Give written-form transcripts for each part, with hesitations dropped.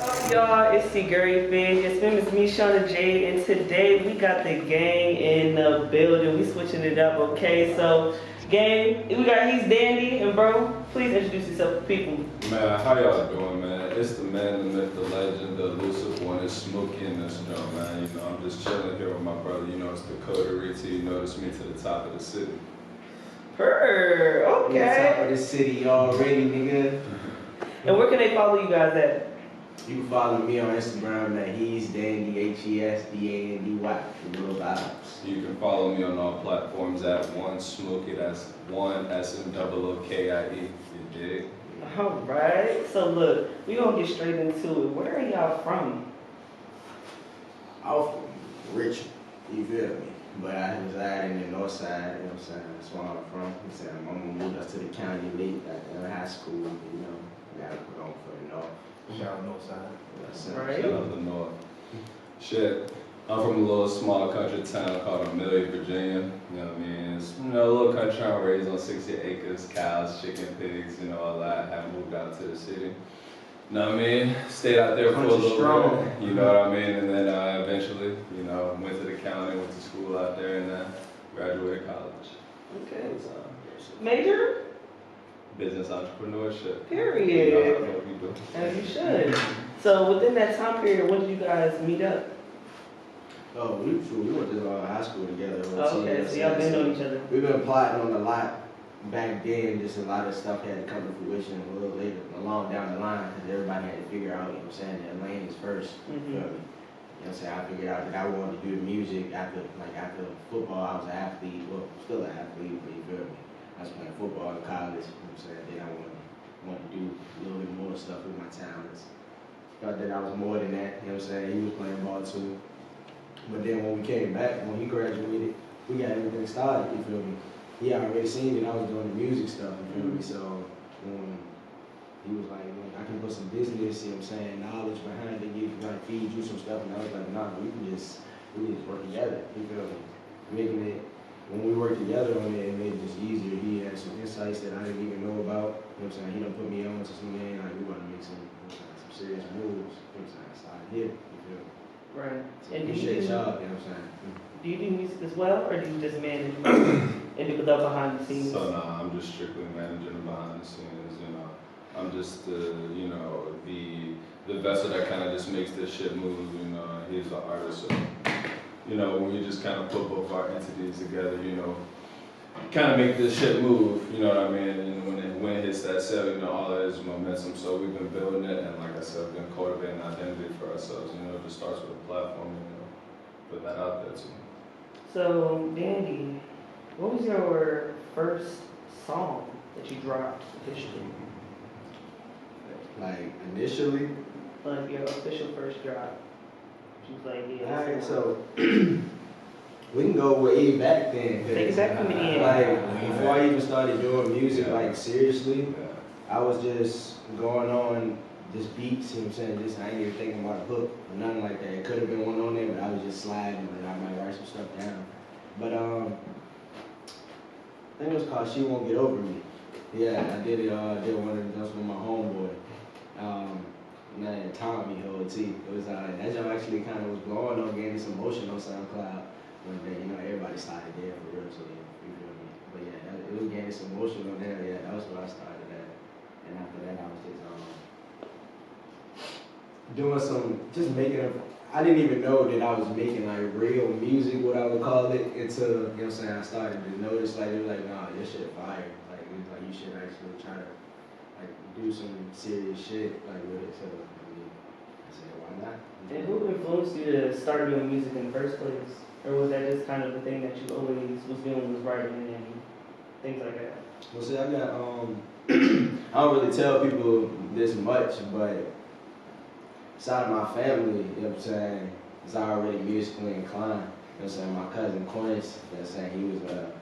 Y'all, it's the Gary Fish. It's me, Shauna J, and today we got the gang in the building. We switching it up, okay? So, gang, we got HesDandy, and bro, please introduce yourself to people. Man, how y'all doing, man? It's the man, the myth, the legend, the elusive one. It's Smokey in this joint, man. You know, I'm just chilling here with my brother. You know, it's the Coterie. You notice me to the top of the city. Okay. Top of the city already, nigga. And where can they follow you guys at? You can follow me on Instagram at HesDandy, HesDandy, for real vibes. You can follow me on all platforms at One Smokey. That's one SMOOKIE. You dig? Alright, so look, we gonna get straight into it. Where are y'all from? I'm from Richmond, you feel me? But I reside in the north side, you know what I'm saying? That's where I'm from. I'm saying my mom moved us to the county late, in high school, you know. Gotta put on for the north. Shout out north side. Right. Shout out the North. Shit. I'm from a little small country town called Amelia, Virginia. You know what I mean? It's, you know, a little country town raised on 60 acres, cows, chicken, pigs, you know, all that. Haven't moved out to the city. You know what I mean? Stayed out there for a little bit. You know what I mean? And then eventually, you know, went to the county, went to school out there, and then graduated college. Okay. Major? Business entrepreneurship. Period. You know how we do. As you should. So within that time period, when did you guys meet up? Oh, we went to high school together. Oh, okay, so y'all been knowing each other. We've been plotting on a lot back then. Just a lot of stuff had to come to fruition a little later, along down the line, because everybody had to figure out, you know what I'm saying, their lanes first. You feel me? You know what I'm saying? I figured out that I wanted to do the music after football. I was an athlete, well, still an athlete, but you feel me? I was playing football in college, you know what I'm saying? Then I wanted to do a little bit more stuff with my talents. Felt that I was more than that, you know what I'm saying? He was playing ball too. But then when we came back, when he graduated, we got everything started, you feel me? He already seen that I was doing the music stuff, you feel me? So he was like, I can put some business, you know what I'm saying, knowledge behind it, feed you some stuff. And I was like, nah, we can just work together, you feel me? Making it, when we worked together on it, it made it just easier. He had some insights that I didn't even know about, you know what I'm saying? He done put me on to some man, like we want to make some serious moves, you know what I'm saying? I started here, you feel me? Right. So And appreciate y'all, you know what I'm saying? do you do music as well, or do you just manage and do the behind the scenes? So nah, I'm just strictly managing behind the scenes, you know. I'm just you know, the vessel that kind of just makes this shit move, you know. He's the artist, so, you know, when we just kind of put both our entities together, you know, kind of make this shit move, you know what I mean? And when it hits that cell, you know, all that is momentum. So we've been building it, and like I said, we've been cultivating an identity for ourselves, you know. It just starts with a platform, you know, put that out there too. So, Dandy, what was your first song that you dropped officially? Like, initially, Like your official first drop? She was like, yeah. alright, so we can go way back then. Take it back from the end. Like, before I even started doing music, like, seriously, Yeah. I was just going on just beats, you know what I'm saying? Just, I ain't even thinking about a hook or nothing like that. It could have been one on there, but I was just sliding and I might write some stuff down. But, I think it was called She Won't Get Over Me. Yeah, I did it, did one of those with my homeboy. Man, Tommy O.T. It was, that job actually kind of was blowing on, gaining some motion on SoundCloud. But then, you know, everybody started there for real, so yeah, you feel me? But yeah, it was gaining some motion on there, yeah, that was where I started at. And after that, I was just, doing some, just making I didn't even know that I was making like real music, what I would call it, until, you know what I'm saying, I started to notice, like, they were like, nah, this shit fire. Like, it was like, you should actually try to, like, do some serious shit, like, with it. So, I mean, I said, why not? And who influenced you to start doing music in the first place? Or was that just kind of the thing that you always was doing, was writing and things like that? Well, see, I got, I don't really tell people this much, but side of my family, you know what I'm saying, is already musically inclined. You know what I'm saying? My cousin Quince, you know what I'm saying, he was a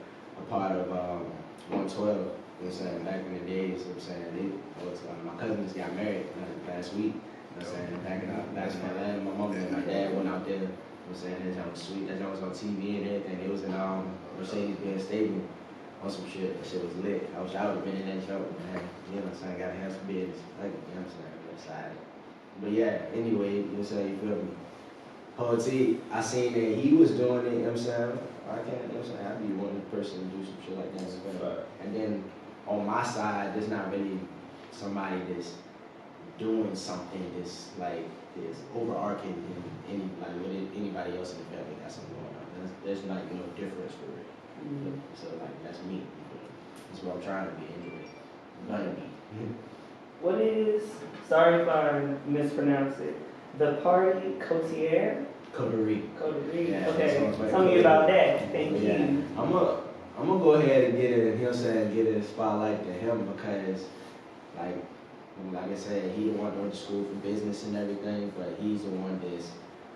part of 112, you know what I'm saying, back in the days, you know what I'm saying. My cousin just got married last week, you know what I'm saying, back in Atlanta. My mom and my dad went out there, you know what I'm saying, that joint was sweet, that joint was on TV and everything. It was in Mercedes-Benz Stadium on some shit. That shit was lit. I wish I would have been in that show, man. You know what I'm saying, gotta have some business, like, you know what I'm saying, on that side. But yeah, anyway, you know what I'm saying, you feel me? Poetry, I seen that he was doing it, you know what I'm saying? I can't, you know what I'm saying? I'd be one person to do some shit like that as well. And then on my side, there's not really somebody that's doing something that's like is overarching than anybody else in the family got something going on. There's like no difference for it. So like that's me. That's what I'm trying to be anyway. I'm gonna be. What is, sorry if I mispronounce it, the party Cotier? Coterie. Coterie, Yeah, okay. Tell me about that. Thank you. I'm gonna go ahead and get it, you know what I'm saying, get a spotlight to him because like I said, he the one went to school for business and everything, but he's the one that's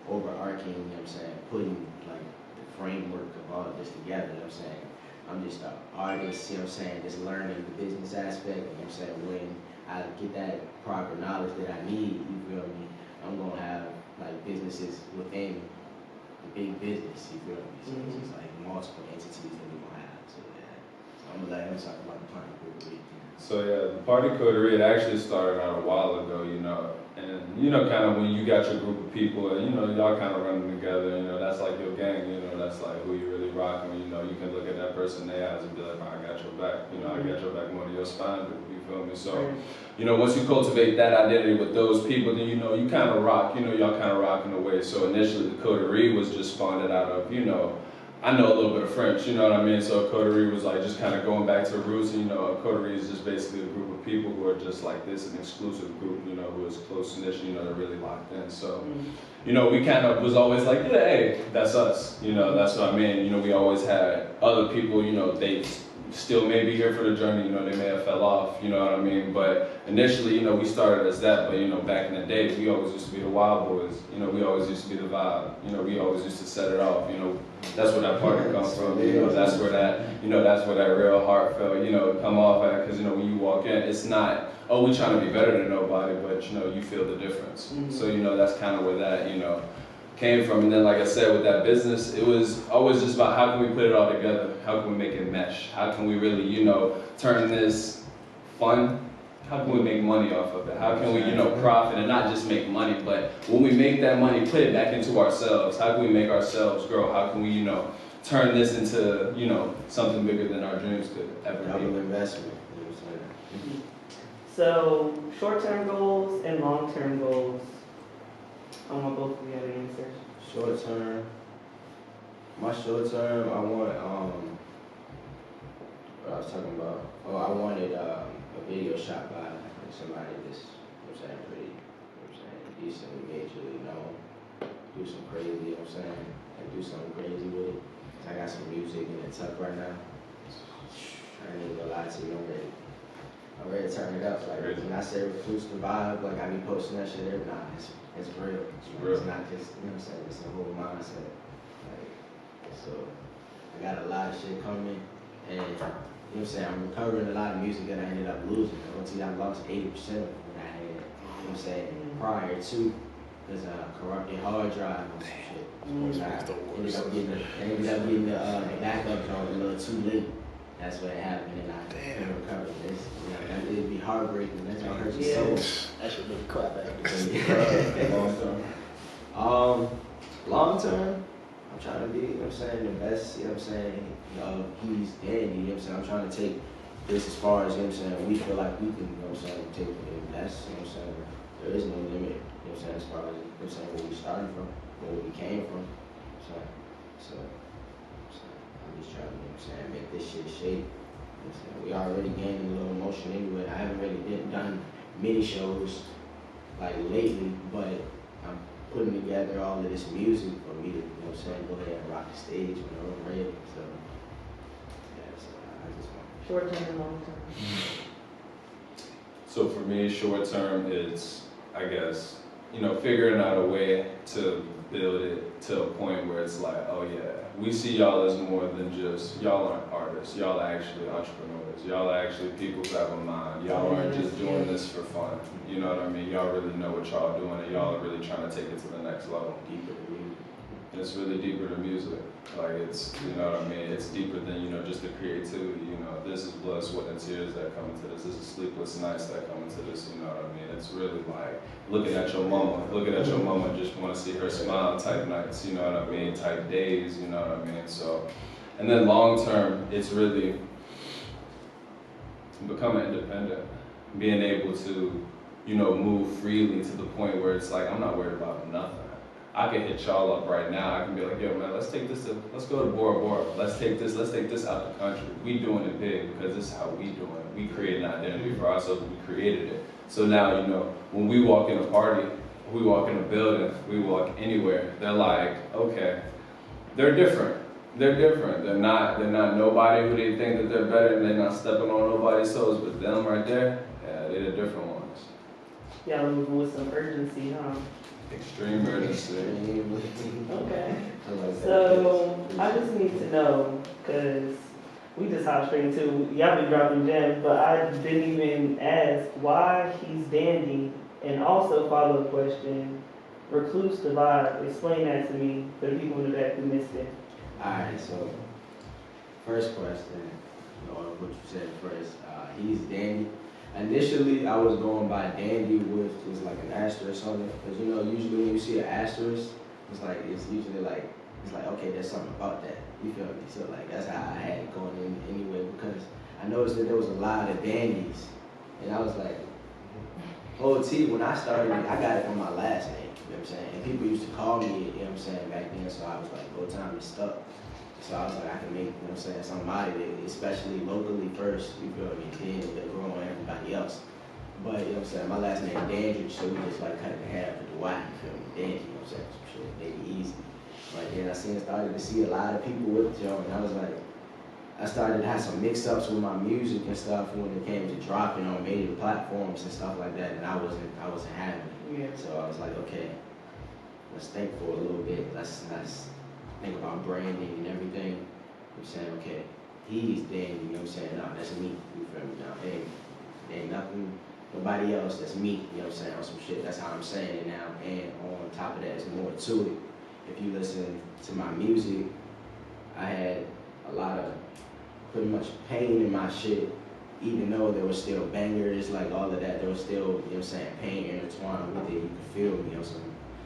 overarching, you know what I'm saying, putting like the framework of all of this together, you know what I'm saying. I'm just an artist, you know what I'm saying, just learning the business aspect, you know what I'm saying, when I get that proper knowledge that I need, you feel me, I'm gonna have like businesses within the big business, you feel me, so it's just like multiple entities that we're gonna have, so yeah. So I'm gonna let him talk about the party coterie. So yeah, the party coterie, it actually started out a while ago, you know, and you know, kind of when you got your group of people and you know, y'all kind of running together, you know, that's like your gang, you know, that's like who you really rocking with, you know, you can look at that person in their eyes and be like, I got your back, you know, I got your back more than your spine, you feel me? So, you know, once you cultivate that identity with those people, then you know, you kind of rock, you know, y'all kind of rocking away. So initially the coterie was just spawned out of, you know, I know a little bit of French, you know what I mean? So a coterie was like just kind of going back to roots, and you know, a coterie is just basically a group of people who are just like this, an exclusive group, you know, who is close knit, you know, they're really locked in. So, you know, we kind of was always like, yeah, hey, that's us, you know, that's what I mean. You know, we always had other people, you know, they still may be here for the journey, you know, they may have fell off, you know what I mean? But initially, you know, we started as that, but you know, back in the day, we always used to be the wild boys, you know, we always used to be the vibe, you know, we always used to set it off, you know, that's where that party comes from, you know, that's where that, you know, that's where that real heartfelt, you know, come off at, because, you know, when you walk in, it's not, oh, we trying to be better than nobody, but, you know, you feel the difference. So, you know, that's kind of where that, you know, came from. And then, like I said, with that business, it was always just about how can we put it all together? How can we make it mesh? How can we really, you know, turn this fun? How can we make money off of it? How can we, you know, profit and not just make money, but when we make that money, put it back into ourselves. How can we make ourselves grow? How can we, you know, turn this into, you know, something bigger than our dreams could ever be? Double investment, you know what I'm saying? So, short-term goals and long-term goals. I want both of you to answer. Short term, my short term, I want, what I was talking about, I wanted a video shot by like somebody that's, you know what I'm saying, pretty, you know what I'm saying, decently majorly known, do some crazy, you know what I'm saying, like do something crazy with it. I got some music in the tuck right now. I ain't even gonna lie to you, I'm ready to turn it up. Like when I say recluse the vibe, like I be posting that shit every night. It's real. It's not just, you know what I'm saying, it's a whole mindset. Like, so I got a lot of shit coming, and you know what I'm saying, I'm recovering a lot of music that I ended up losing. I lost 80% of what I had, you know what I'm saying, prior to, because corrupted hard drive and some shit. I ended up getting the backup on a little too late. That's what happened, and I couldn't recover this. You know, it'd be heartbreaking. That's gonna hurt your soul. That should be crap out. Long term, I'm trying to be, you know what I'm saying, the best, you know what I'm saying, HesDandy, you know what I'm saying. I'm trying to take this as far as, you know what I'm saying, we feel like we can, you know what I'm saying, take it. And that's, you know what I'm saying, there is no limit, you know what I'm saying, as far as, you know what I'm saying, where we started from, where we came from. So I'm just trying to, you know what I'm saying, make this shit shape. You know what I'm saying? We already gaining a little motion anyway. I haven't really done many shows like lately, but I'm putting together all of this music for me to, you know what I'm saying, go ahead and rock the stage when I'm ready. So yeah, so I just want Short term and long term. So for me, short term, it's, I guess, you know, figuring out a way to build it to a point where it's like, oh yeah, we see y'all as more than just, y'all aren't artists, y'all are actually entrepreneurs, y'all are actually people who have a mind, y'all aren't just doing this for fun, you know what I mean? Y'all really know what y'all doing, and y'all are really trying to take it to the next level. deeper than music. It's really deeper than music. Like it's, you know what I mean? It's deeper than, you know, just the creativity, you know. This is blood, sweat, and tears that come into this. This is sleepless nights that come into this, you know what I mean? It's really like looking at your mama, just want to see her smile type nights, you know what I mean, type days, you know what I mean. So, and then long term, it's really becoming independent, being able to, you know, move freely to the point where it's like I'm not worried about nothing. I can hit y'all up right now. I can be like, yo man, let's go to Bora Bora. Let's take this out the country. We doing it big because this is how we doing it. We created an identity for ourselves, we created it. So now, you know, when we walk in a party, we walk in a building, we walk anywhere, they're like, okay, they're different. They're different. They're not nobody who they think that they're better, and they're not stepping on nobody's toes, but them right there, yeah, they're the different ones. Y'all moving with some urgency, huh? Extreme urgency. Okay. So I just need to know, because we just hopped straight into, y'all be dropping gems, but I didn't even ask why he's dandy, and also follow-up question, recluse the vibe. Explain that to me for the people in the back who missed it. Alright, so first question, or what you said first, he's dandy. Initially, I was going by dandy with just like an asterisk on it, because you know, usually when you see an asterisk, it's usually like, okay, there's something about that, you feel me? So like, that's how I had it going in anyway, because I noticed that there was a lot of dandies, and I was like, OT, when I started, I got it from my last name, you know what I'm saying? And people used to call me, you know what I'm saying, back then, so I was like, go time is stuck. So I was like, I can make, you know what I'm saying, something out of it, especially locally first, you feel me, then it'll grow on everybody else. But, you know what I'm saying, my last name is Dandridge, so we just like cut it in half with the Y, you feel me, Dandy, you know what I'm saying, some shit, maybe easy. But then I started to see a lot of people with Joe, and I was like, I started to have some mix-ups with my music and stuff when it came to dropping on major platforms and stuff like that, and I wasn't having it. Yeah. So I was like, okay, let's think for a little bit. Let's think about branding and everything. I'm saying, okay, he's Danny, you know what I'm saying? No, that's me. You feel me? Now, ain't nothing, nobody else. That's me. You know what I'm saying? On some shit. That's how I'm saying it now. And on top of that, there's more to it. If you listen to my music, I had a lot of pretty much pain in my shit, even though there was still bangers, like all of that, there was still, you know what I'm saying, pain intertwined with it. You could feel me, you know, some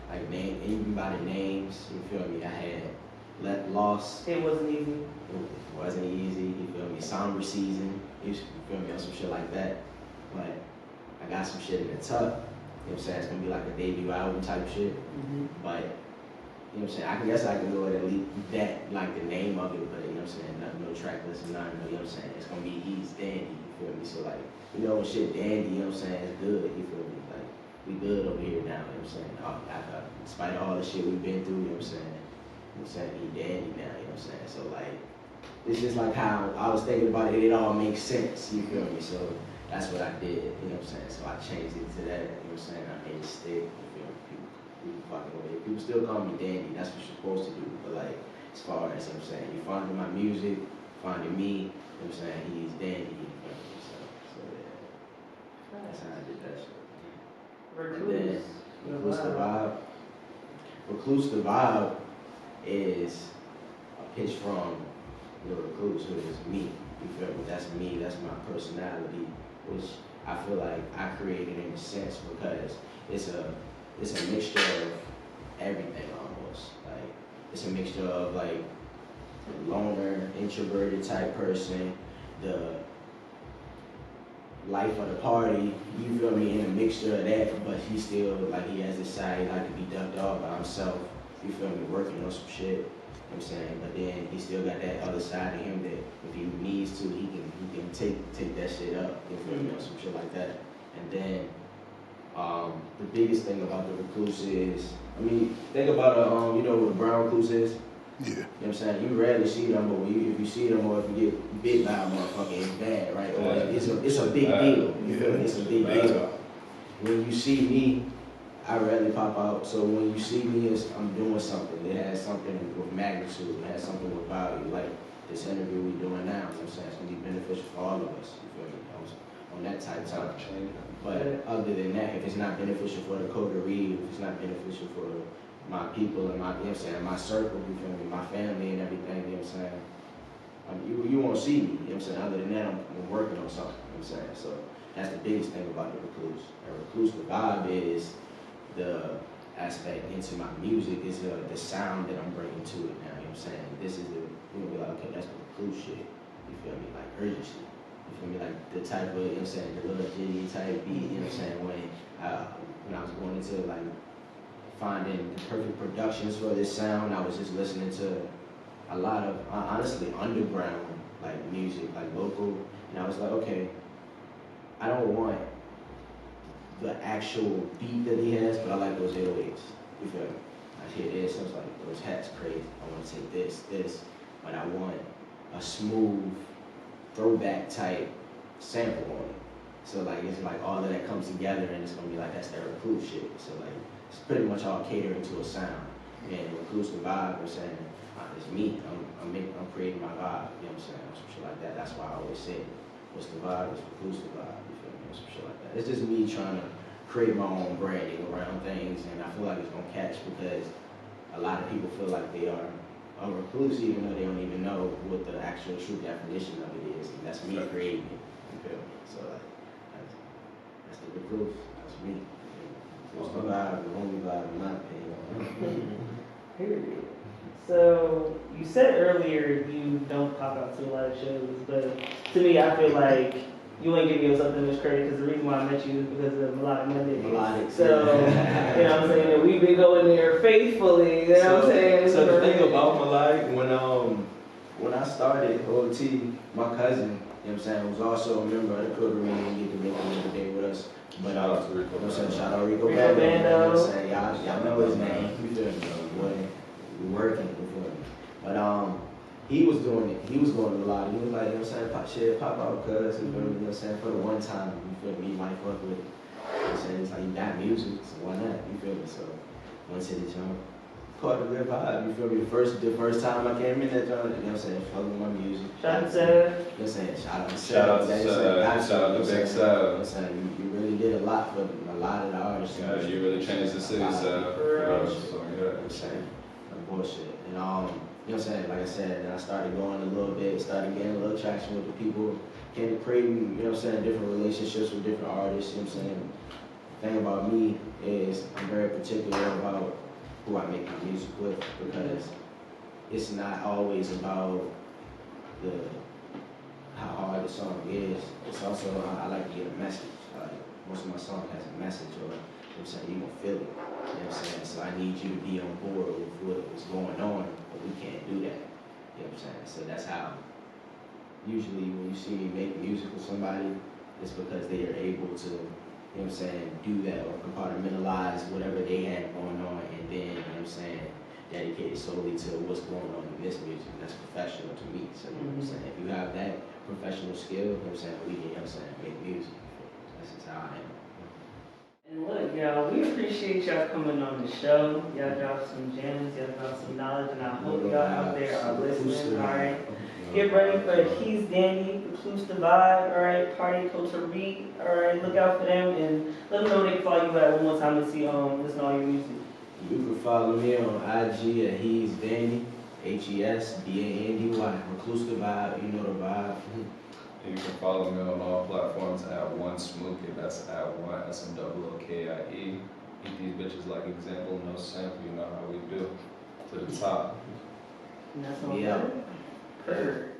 like name, even by the names, you feel me, I had lost. It wasn't easy. It wasn't easy, you feel me, somber season, you feel me, on some shit like that. But I got some shit in the tuck, you know what I'm saying, it's gonna be like a debut album type shit. But you know what I'm saying? I guess I can go ahead and leave that, like the name of it, but you know what I'm saying? No track list and nothing, you know what I'm saying? It's gonna be He's Dandy, you feel me? So like, you know, when shit dandy, you know what I'm saying? It's good, you feel me? Like, we good over here now, you know what I'm saying? In spite of all the shit we've been through, you know what I'm saying? You know what I'm saying? He dandy now, you know what I'm saying? So like, it's just like how I was thinking about it, it all makes sense, you feel me? So that's what I did, you know what I'm saying? So I changed it to that, you know what I'm saying? I made it stick, you feel me? People fucking with it. People still call me Dandy, that's what you're supposed to do. But like, as far as, you know what I'm saying, you finding my music, finding me, you know what I'm saying, he's Dandy, you feel me? So yeah, that's how I did that shit. And then, Recluse the Vibe. Recluse the Vibe is a pitch from the recluse, who is me, you feel me? That's me, that's my personality, which I feel like I created in a sense because it's a mixture of everything almost. Like, it's a mixture of like loner, introverted type person, the life of the party, you feel me, in a mixture of that, but he still, like, he has this side, he like to be ducked off by himself, you feel me, working on some shit, you know what I'm saying? But then he still got that other side of him that if he needs to, he can take that shit up, you feel me, or some shit like that. And then the biggest thing about the recluse is, I mean, think about you know what a brown recluse is? Yeah. You know what I'm saying? You rarely see them, but if you see them or if you get bit by a motherfucker, it's bad, right? Or it's a big deal. You feel me? It's a big deal. When you see me, I rarely pop out. So when you see me, I'm doing something. It has something with magnitude. It has something with value. Like this interview we're doing now, you know what I'm saying? It's gonna be beneficial for all of us. You feel me? On that type of time. But other than that, if it's not beneficial for the coterie, if it's not beneficial for my people and my, you know what I'm saying, my circle, you feel me, my family and everything, you know what I'm saying, you won't see me, you know what I'm saying, other than that, I'm working on something, you know what I'm saying, so That's the biggest thing about the recluse. A recluse, the vibe is the aspect into my music, is the sound that I'm bringing to it now, you know what I'm saying? This is the, you'll be like, okay, that's the recluse shit, you feel me, like urgency, you feel me, like the type of, you know what I'm saying, the little jitty type beat, you know what I'm saying, when I was going into like finding the perfect productions for this sound, I was just listening to a lot of, honestly, underground, like music, like local, and I was like, okay, I don't want the actual beat that he has, but I like those 808s. You feel me? I hear this, I was like, those hats crazy. I want to take this, but I want a smooth throwback type sample on it. So like it's like all of that comes together and it's gonna be like that's their recluse shit. So like it's pretty much all catering to a sound. And recluse the vibe, I'm saying, it's me. I'm creating my vibe, you know what I'm saying? Some shit like that. That's why I always say, what's the vibe? It's recluse the vibe. Some shit like that. It's just me trying to create my own branding around things, and I feel like it's gonna catch because a lot of people feel like they are a recluse even though they don't even know what the actual true definition of it is, and that's me creating it. You feel me? So like, that's the recluse. That's me. It's the vibe, the only vibe in my opinion. Period. So you said earlier you don't pop out to a lot of shows, but to me I feel like you ain't giving yourself that much credit because the reason why I met you is because of Melodic Monday. Melodic. So, you know what I'm saying? And we've been going there faithfully, you know what I'm saying? So the thing about Melodic, when I started OT, my cousin, you know what I'm saying, was also a member of the Coterie and get to make a day with us. But Shout out to Rico. You know what I'm saying? Shout out Rico Bando. Bando. You know what I'm saying? Y'all know his name. You feel me? We working, you feel me? But he was doing it. He was going a lot. He was like, you know what I'm saying, pop out, cuz, you feel me? You know what I'm saying? For the one time, you feel me? You might fuck with it. You know what I'm saying? It's like, you got music, so why not? You feel me? So, once hit the jump, caught the good vibe, you feel me? The first time I came in that joint, you know what I'm saying? Fucking my music. Shout out to You know what I'm saying? Shout out to Shout out to Big You know what I'm saying? You really did a lot for a lot of the artists. Yeah, you really changed the city, so You know what I'm saying? No bullshit. And you know what I'm saying? Like I said, then I started going a little bit, started getting a little traction with the people, came to creating, you know what I'm saying, different relationships with different artists, you know what I'm saying? The thing about me is I'm very particular about who I make my music with because it's not always about how hard the song is. It's also, I like to get a message. Like most of my song has a message or, you know what I'm saying, you gonna feel it. You know what I'm saying? So I need you to be on board with what's going on, but we can't do that. You know what I'm saying? So that's how, usually when you see me make music with somebody, it's because they are able to, you know what I'm saying, do that or compartmentalize whatever they had going on and then, you know what I'm saying, dedicate it solely to what's going on in this music. That's professional to me. So, you know what I'm saying? If you have that professional skill, you know what I'm saying, we can, you know what I'm saying, make music. That's just how I am. And look, y'all, we appreciate y'all coming on the show. Y'all dropped some gems, y'all dropped some knowledge, and I hope y'all out there are listening, alright? Get ready for HesDandy, Recluse the Vibe, alright? Party Culture Beat, alright? Look out for them and let them know they can follow you at one more time to see, listen to all your music. You can follow me on IG at HesDandy, HesDandy, Recluse the Vibe, you know the vibe. And you can follow me on all platforms at One Smookie. That's at One SMOOKIE. Eat these bitches like example, no sample. You know how we do. To the top. And that's all Yeah. good. Perfect.